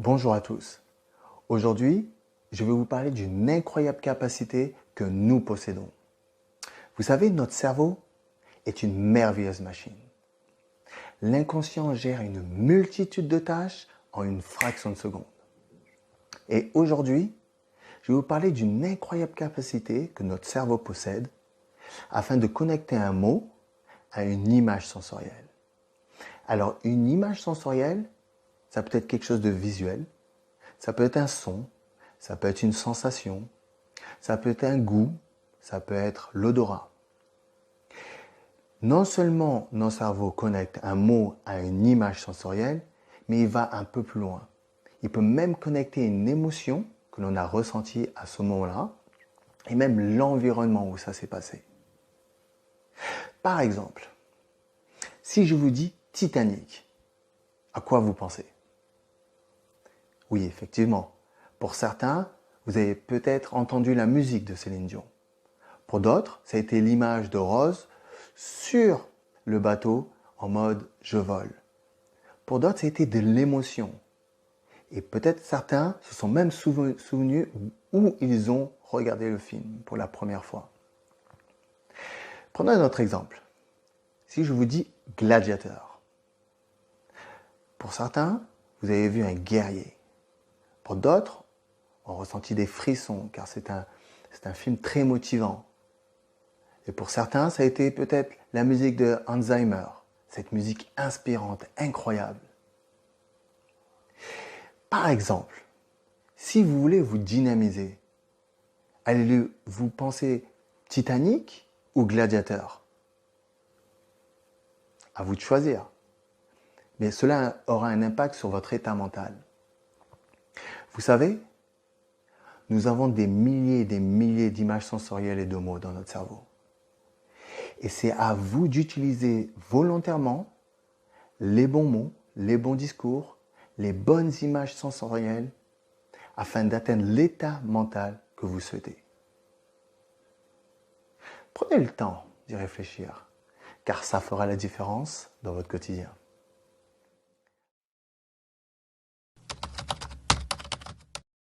Bonjour à tous. Aujourd'hui, je vais vous parler d'une incroyable capacité que nous possédons. Vous savez, notre cerveau est une merveilleuse machine. L'inconscient gère une multitude de tâches en une fraction de seconde. Et aujourd'hui, je vais vous parler d'une incroyable capacité que notre cerveau possède afin de connecter un mot à une image sensorielle. Alors, une image sensorielle, ça peut être quelque chose de visuel, ça peut être un son, ça peut être une sensation, ça peut être un goût, ça peut être l'odorat. Non seulement notre cerveau connecte un mot à une image sensorielle, mais il va un peu plus loin. Il peut même connecter une émotion que l'on a ressentie à ce moment-là, et même l'environnement où ça s'est passé. Par exemple, si je vous dis Titanic, à quoi vous pensez? Oui, effectivement. Pour certains, vous avez peut-être entendu la musique de Céline Dion. Pour d'autres, ça a été l'image de Rose sur le bateau en mode je vole. Pour d'autres, ça a été de l'émotion. Et peut-être certains se sont même souvenus où ils ont regardé le film pour la première fois. Prenons un autre exemple. Si je vous dis gladiateur. Pour certains, vous avez vu un guerrier. Pour d'autres, ont ressenti des frissons car c'est un film très motivant. Et pour certains, ça a été peut-être la musique de Hans Zimmer, cette musique inspirante, incroyable. Par exemple, si vous voulez vous dynamiser, allez-vous penser Titanic ou Gladiateur? À vous de choisir. Mais cela aura un impact sur votre état mental. Vous savez, nous avons des milliers et des milliers d'images sensorielles et de mots dans notre cerveau. Et c'est à vous d'utiliser volontairement les bons mots, les bons discours, les bonnes images sensorielles afin d'atteindre l'état mental que vous souhaitez. Prenez le temps d'y réfléchir, car ça fera la différence dans votre quotidien.